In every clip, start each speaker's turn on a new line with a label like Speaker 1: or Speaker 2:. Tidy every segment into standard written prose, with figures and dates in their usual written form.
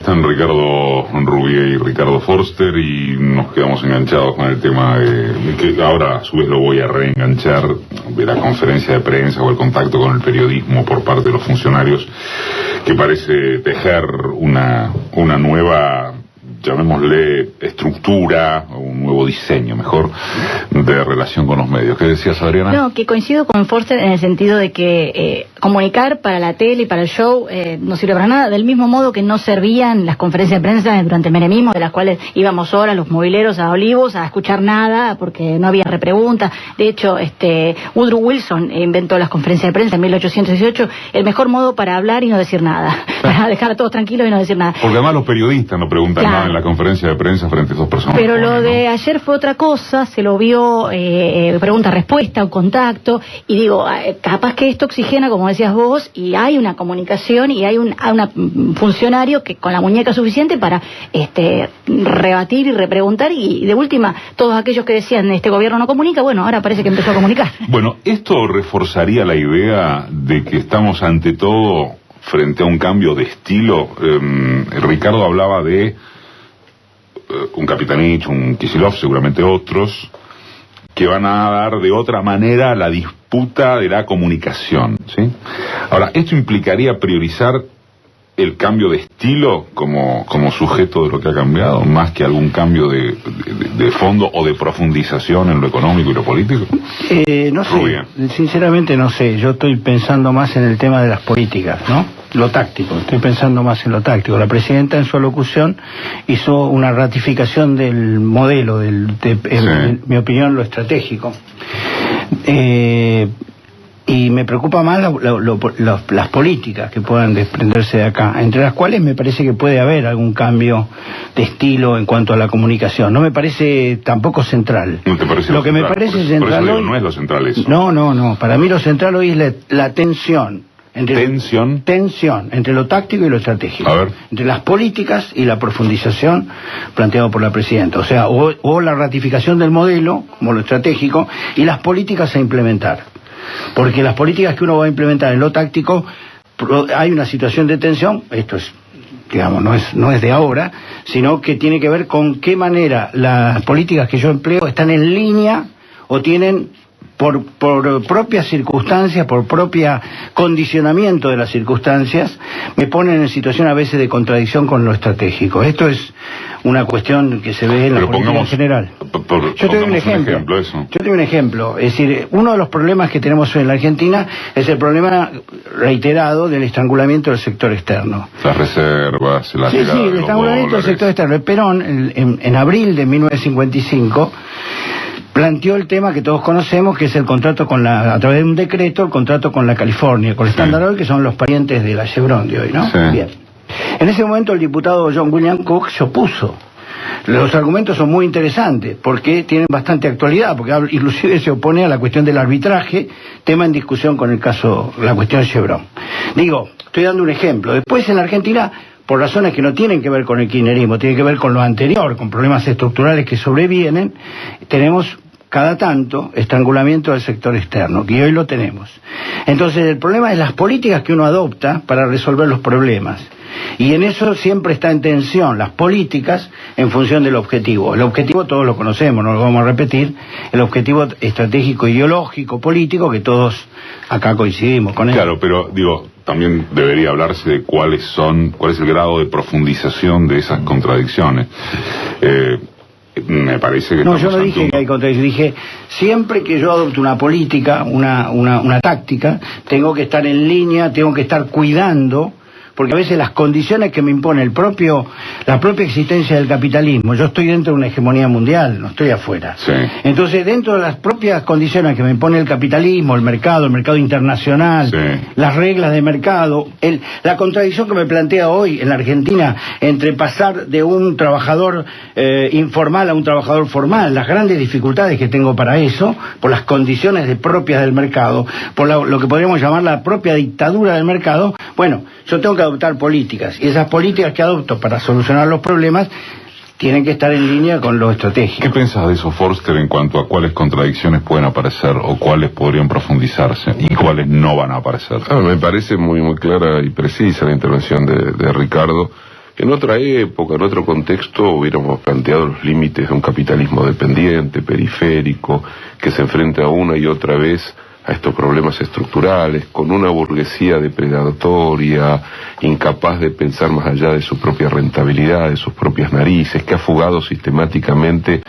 Speaker 1: Están Ricardo Rubié y Ricardo Forster y nos quedamos enganchados con el tema de que ahora a su vez lo voy a reenganchar de la conferencia de prensa o el contacto con el periodismo por parte de los funcionarios, que parece tejer una nueva, llamémosle, estructura, o un nuevo diseño, mejor, de relación con los medios. ¿Qué decías, Adriana?
Speaker 2: No, que coincido con Forster en el sentido de que comunicar para la tele y para el show no sirve para nada, del mismo modo que no servían las conferencias de prensa durante el menemismo, de las cuales íbamos horas los mobileros a Olivos a escuchar nada, porque no había repregunta. De hecho, Woodrow Wilson inventó las conferencias de prensa en 1818, el mejor modo para hablar y no decir nada, para dejar a todos tranquilos y no decir nada.
Speaker 1: Porque además los periodistas no preguntan nada en la conferencia de prensa frente a dos personas.
Speaker 2: Pero lo de ayer fue otra cosa, se lo vio pregunta-respuesta, un contacto, y digo, capaz que esto oxigena, como decías vos, y hay una comunicación y hay un funcionario que con la muñeca suficiente para rebatir y repreguntar, y de última, todos aquellos que decían este gobierno no comunica, bueno, ahora parece que empezó a comunicar.
Speaker 1: Bueno, esto reforzaría la idea de que estamos ante todo frente a un cambio de estilo. Ricardo hablaba de un Capitanich, un Kicillof, seguramente otros, que van a dar de otra manera la disputa de la comunicación, ¿sí? Ahora, ¿esto implicaría priorizar el cambio de estilo como sujeto de lo que ha cambiado, más que algún cambio de fondo o de profundización en lo económico y lo político?
Speaker 3: No sé, sinceramente no sé. Yo estoy pensando más en el tema de las políticas, ¿no? Lo táctico, estoy pensando más en lo táctico. La presidenta en su alocución hizo una ratificación del modelo, en mi opinión, lo estratégico. Y me preocupa más las políticas que puedan desprenderse de acá, entre las cuales me parece que puede haber algún cambio de estilo en cuanto a la comunicación. No me parece tampoco central.
Speaker 1: ¿No te parece
Speaker 3: lo que
Speaker 1: central?
Speaker 3: Me parece
Speaker 1: por
Speaker 3: central
Speaker 1: eso
Speaker 3: hoy,
Speaker 1: no es lo central eso.
Speaker 3: No. Para mí lo central hoy es la tensión. Tensión entre lo táctico y lo estratégico.
Speaker 1: A ver.
Speaker 3: Entre las políticas y la profundización planteado por la presidenta. O sea, o la ratificación del modelo, como lo estratégico, y las políticas a implementar. Porque las políticas que uno va a implementar en lo táctico, hay una situación de tensión, esto es, digamos, no es de ahora, sino que tiene que ver con qué manera las políticas que yo empleo están en línea o tienen por propias circunstancias, por propia condicionamiento de las circunstancias, me ponen en situación a veces de contradicción con lo estratégico. Esto es una cuestión que se ve en la política en general. Yo te doy un ejemplo. Yo te doy un ejemplo. Es decir, uno de los problemas que tenemos hoy en la Argentina es el problema reiterado del estrangulamiento del sector externo.
Speaker 1: Las reservas, la llegada de
Speaker 3: el
Speaker 1: los
Speaker 3: estrangulamiento del sector externo. Perón, en abril de 1955, planteó el tema que todos conocemos, que es el contrato a través de un decreto, el contrato con la California, con el Standard Oil, que son los parientes de la Chevron de hoy, ¿no?
Speaker 1: Sí.
Speaker 3: Bien. En ese momento el diputado John William Cook se opuso. Los argumentos son muy interesantes, porque tienen bastante actualidad, porque inclusive se opone a la cuestión del arbitraje, tema en discusión con la cuestión Chevron. Digo, estoy dando un ejemplo. Después en la Argentina, por razones que no tienen que ver con el kirchnerismo, tienen que ver con lo anterior, con problemas estructurales que sobrevienen, tenemos cada tanto estrangulamiento del sector externo, que hoy lo tenemos. Entonces el problema es las políticas que uno adopta para resolver los problemas. Y en eso siempre está en tensión las políticas en función del objetivo. El objetivo todos lo conocemos, no lo vamos a repetir, el objetivo estratégico, ideológico, político, que todos acá coincidimos con él.
Speaker 1: Claro, pero digo, también debería hablarse de cuál es el grado de profundización de esas contradicciones. Me parece que
Speaker 3: no, yo no dije que hay contradicción, dije siempre que yo adopte una política, una táctica, tengo que estar en línea, tengo que estar cuidando, porque a veces las condiciones que me impone la propia existencia del capitalismo, yo estoy dentro de una hegemonía mundial, no estoy afuera.
Speaker 1: Sí.
Speaker 3: Entonces, dentro de las propias condiciones que me impone el capitalismo, el mercado internacional,
Speaker 1: sí,
Speaker 3: las reglas de mercado, la contradicción que me plantea hoy en la Argentina entre pasar de un trabajador informal a un trabajador formal, las grandes dificultades que tengo para eso, por las condiciones propias del mercado, por lo que podríamos llamar la propia dictadura del mercado, bueno, yo tengo que adoptar políticas, y esas políticas que adopto para solucionar los problemas tienen que estar en línea con lo estratégico.
Speaker 1: ¿Qué pensás de eso, Forster, en cuanto a cuáles contradicciones pueden aparecer o cuáles podrían profundizarse y cuáles no van a aparecer?
Speaker 4: Me parece muy clara y precisa la intervención de Ricardo. En otra época, en otro contexto, hubiéramos planteado los límites de un capitalismo dependiente, periférico, que se enfrenta una y otra vez a estos problemas estructurales, con una burguesía depredatoria, incapaz de pensar más allá de su propia rentabilidad, de sus propias narices, que ha fugado sistemáticamente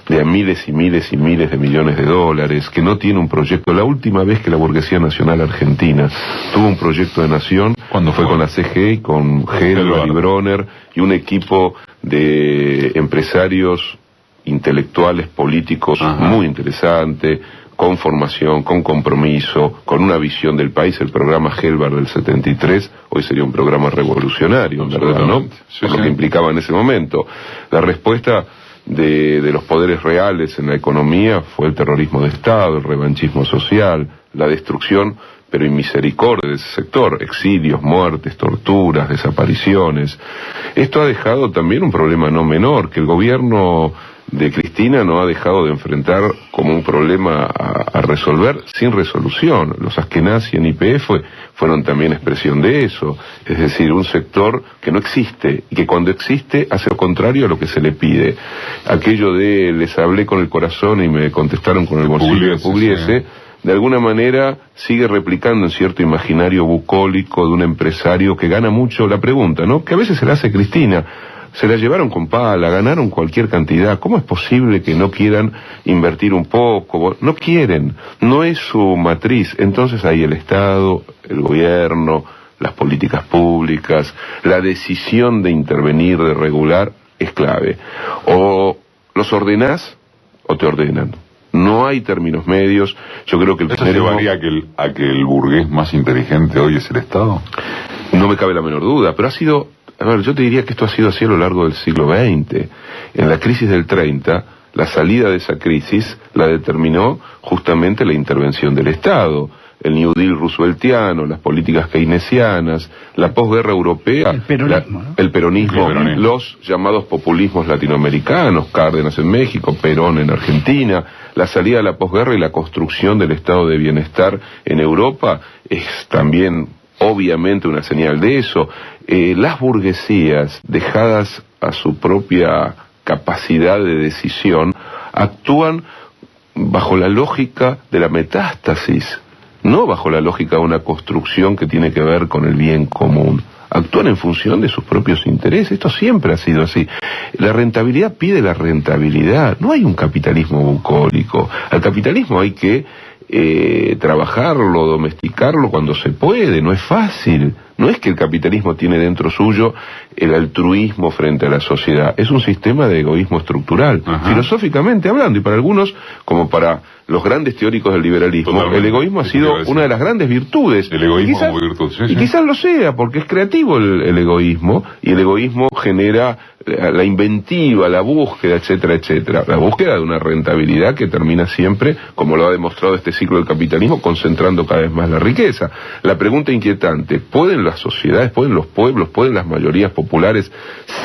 Speaker 4: de a miles y miles y miles de millones de dólares, que no tiene un proyecto. La última vez que la burguesía nacional argentina tuvo un proyecto de nación,
Speaker 1: ¿cuándo
Speaker 4: fue con la CGI, con Helber y Bronner, y un equipo de empresarios intelectuales, políticos muy interesante, con formación, con compromiso, con una visión del país. El programa Helber del 73 hoy sería un programa revolucionario, ¿verdad? ¿No?
Speaker 1: Sí,
Speaker 4: por lo que implicaba en ese momento. La respuesta de los poderes reales en la economía fue el terrorismo de Estado, el revanchismo social, la destrucción pero inmisericordia de ese sector, exilios, muertes, torturas, desapariciones. Esto ha dejado también un problema no menor, que el gobierno de Cristina no ha dejado de enfrentar como un problema a resolver sin resolución. Los Askenazi en YPF fueron también expresión de eso, es decir, un sector que no existe y que cuando existe hace lo contrario a lo que se le pide. Aquello de les hablé con el corazón y me contestaron con el bolsillo de Pugliese, sí. De alguna manera sigue replicando en cierto imaginario bucólico de un empresario que gana mucho. La pregunta, ¿no?, que a veces se la hace Cristina: se la llevaron con pala, ganaron cualquier cantidad, ¿cómo es posible que no quieran invertir un poco? No quieren, no es su matriz. Entonces ahí el Estado, el gobierno, las políticas públicas, la decisión de intervenir, de regular, es clave. O los ordenás o te ordenan. No hay términos medios. Yo creo que el
Speaker 1: ¿eso llevaría a que el burgués más inteligente hoy es el Estado?
Speaker 4: No me cabe la menor duda, pero ha sido... A ver, yo te diría que esto ha sido así a lo largo del siglo XX. En la crisis del 30, la salida de esa crisis la determinó justamente la intervención del Estado. El New Deal rooseveltiano, las políticas keynesianas, la posguerra europea,
Speaker 3: el peronismo, ¿no?
Speaker 4: el peronismo, los llamados populismos latinoamericanos, Cárdenas en México, Perón en Argentina, la salida de la posguerra y la construcción del estado de bienestar en Europa es también obviamente una señal de eso. Las burguesías, dejadas a su propia capacidad de decisión, actúan bajo la lógica de la metástasis, no bajo la lógica de una construcción que tiene que ver con el bien común. Actúan en función de sus propios intereses. Esto siempre ha sido así. La rentabilidad pide la rentabilidad. No hay un capitalismo bucólico. Al capitalismo hay que trabajarlo, domesticarlo cuando se puede. No es fácil. No es que el capitalismo tiene dentro suyo el altruismo frente a la sociedad. Es un sistema de egoísmo estructural. Filosóficamente hablando, y para algunos, como para los grandes teóricos del liberalismo, totalmente, el egoísmo ha sido una de las grandes virtudes.
Speaker 1: El egoísmo como virtud, sí,
Speaker 4: y quizás lo sea, porque es creativo el egoísmo, y el egoísmo genera la inventiva, la búsqueda, etcétera, etcétera. La búsqueda de una rentabilidad que termina siempre, como lo ha demostrado este ciclo del capitalismo, concentrando cada vez más la riqueza. La pregunta inquietante: ¿pueden las sociedades, pueden los pueblos, pueden las mayorías populares,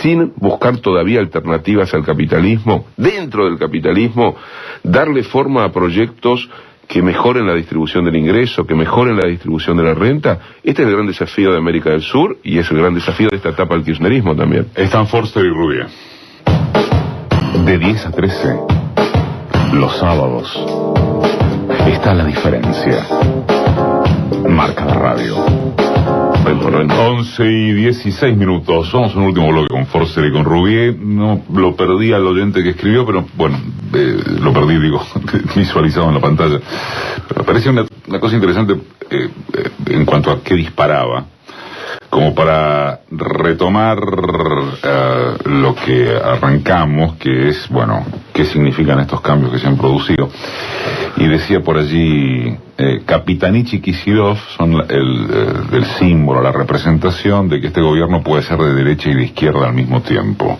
Speaker 4: sin buscar todavía alternativas al capitalismo, dentro del capitalismo, darle forma a proyectos que mejoren la distribución del ingreso, que mejoren la distribución de la renta? Este es el gran desafío de América del Sur y es el gran desafío de esta etapa del kirchnerismo también.
Speaker 1: Están Forster y Rubia. De 10 a 13, los sábados, está la diferencia. Marca la radio. 11 y 16 minutos. Vamos a un último bloque con Forster y con Rubier. No lo perdí al oyente que escribió, pero bueno, lo perdí, digo, visualizado en la pantalla. Pero me parece una cosa interesante en cuanto a qué disparaba, como para retomar lo que arrancamos, que es, bueno, qué significan estos cambios que se han producido. Y decía por allí, Capitanich y Kicillof son el símbolo, la representación de que este gobierno puede ser de derecha y de izquierda al mismo tiempo.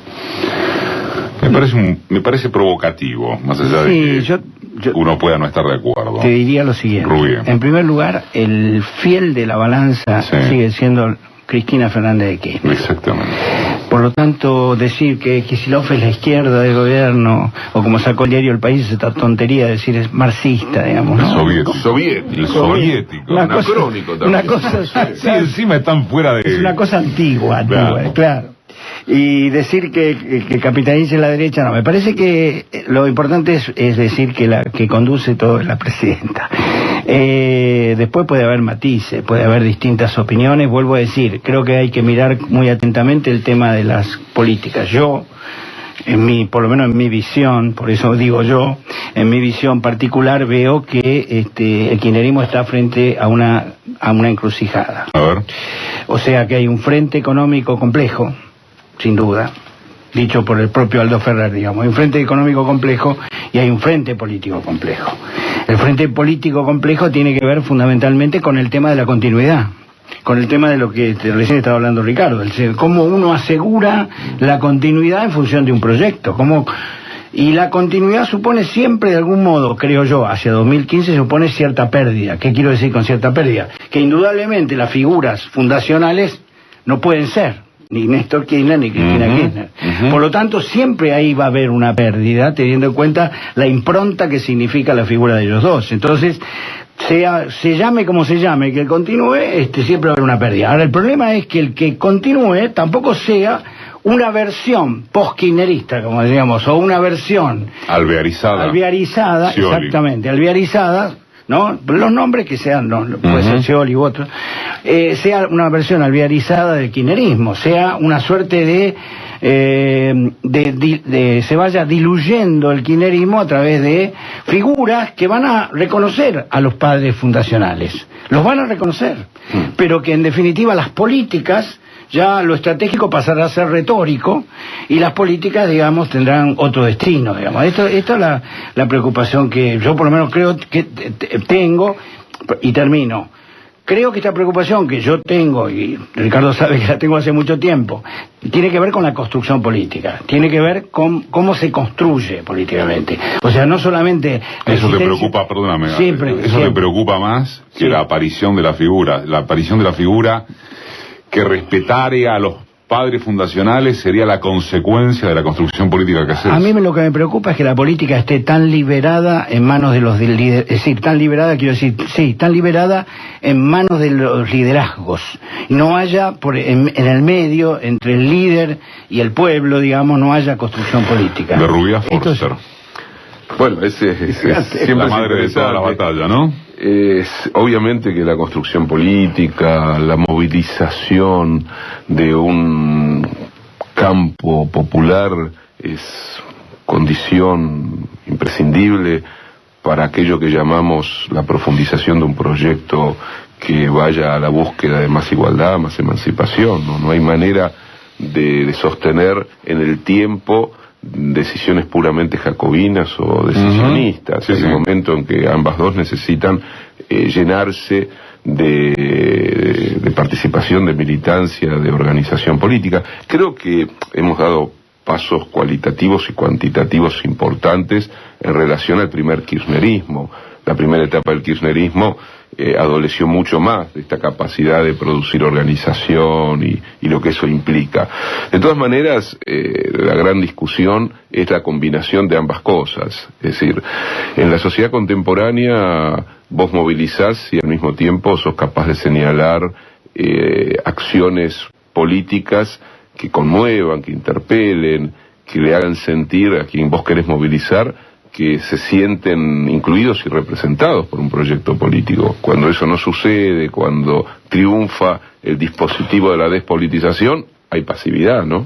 Speaker 1: Me parece provocativo, más allá de que uno pueda no estar de acuerdo.
Speaker 3: Te diría lo siguiente.
Speaker 1: Rubio.
Speaker 3: En primer lugar, el fiel de la balanza sigue siendo Cristina Fernández de Kirchner.
Speaker 1: Exactamente.
Speaker 3: Por lo tanto, decir que Kicillof es la izquierda del gobierno, o como sacó el diario El País, esta tontería de decir es marxista, digamos, ¿no?
Speaker 1: Soviético,
Speaker 4: anacrónico también.
Speaker 3: Una cosa
Speaker 1: sí, encima están fuera de...
Speaker 3: Es una cosa antigua,
Speaker 1: claro.
Speaker 3: Claro. Y decir que capitalice la derecha, no, me parece que lo importante es decir que la que conduce todo es la presidenta. Después puede haber matices, puede haber distintas opiniones, vuelvo a decir, creo que hay que mirar muy atentamente el tema de las políticas. Yo, por lo menos en mi visión, por eso digo yo, en mi visión particular veo que el kirchnerismo está frente a una encrucijada.
Speaker 1: A ver.
Speaker 3: O sea que hay un frente económico complejo, sin duda, dicho por el propio Aldo Ferrer, digamos, hay un frente económico complejo y hay un frente político complejo. El frente político complejo tiene que ver fundamentalmente con el tema de la continuidad, con el tema de lo que recién estaba hablando Ricardo, cómo uno asegura la continuidad en función de un proyecto, y la continuidad supone siempre, de algún modo, creo yo, hacia 2015 supone cierta pérdida. ¿Qué quiero decir con cierta pérdida? Que indudablemente las figuras fundacionales no pueden ser ni Néstor Kirchner ni Cristina Kirchner. Por lo tanto, siempre ahí va a haber una pérdida, teniendo en cuenta la impronta que significa la figura de ellos dos. Entonces, se llame como se llame, que continúe, siempre va a haber una pérdida. Ahora, el problema es que el que continúe tampoco sea una versión post-kirchnerista, como decíamos, o una versión alvearizada,
Speaker 1: Scioli.
Speaker 3: exactamente, alvearizada, ¿no? Los nombres que sean, no, puede ser Scioli u otro, sea una versión alvearizada del kirchnerismo, sea una suerte se vaya diluyendo el kirchnerismo a través de figuras que van a reconocer a los padres fundacionales, los van a reconocer, pero que en definitiva las políticas, ya lo estratégico pasará a ser retórico y las políticas, digamos, tendrán otro destino, digamos. Esto es la preocupación que yo por lo menos creo que tengo, y termino. Creo que esta preocupación que yo tengo, y Ricardo sabe que la tengo hace mucho tiempo, tiene que ver con la construcción política, tiene que ver con cómo se construye políticamente. O sea, no solamente...
Speaker 1: Eso te preocupa, perdóname,
Speaker 3: siempre.
Speaker 1: Te preocupa más que la aparición de la figura que respetare a los padres fundacionales sería la consecuencia de la construcción política que haces.
Speaker 3: A mí lo que me preocupa es que la política esté tan liberada en manos de los líderes, es decir, tan liberada en manos de los liderazgos. No haya, en el medio, entre el líder y el pueblo, digamos, no haya construcción política.
Speaker 1: De Rubia Forster.
Speaker 4: Bueno, ese siempre
Speaker 1: la madre de toda la batalla, ¿no?
Speaker 4: Obviamente que la construcción política, la movilización de un campo popular es condición imprescindible para aquello que llamamos la profundización de un proyecto que vaya a la búsqueda de más igualdad, más emancipación. No hay manera de sostener en el tiempo decisiones puramente jacobinas o decisionistas. Hay un momento en que ambas dos necesitan llenarse de participación, de militancia, de organización política. Creo que hemos dado pasos cualitativos y cuantitativos importantes en relación al primer kirchnerismo. La primera etapa del kirchnerismo adoleció mucho más de esta capacidad de producir organización y lo que eso implica. De todas maneras, la gran discusión es la combinación de ambas cosas. Es decir, en la sociedad contemporánea vos movilizás y al mismo tiempo sos capaz de señalar acciones políticas que conmuevan, que interpelen, que le hagan sentir a quien vos querés movilizar que se sienten incluidos y representados por un proyecto político. Cuando eso no sucede, cuando triunfa el dispositivo de la despolitización, hay pasividad, ¿no?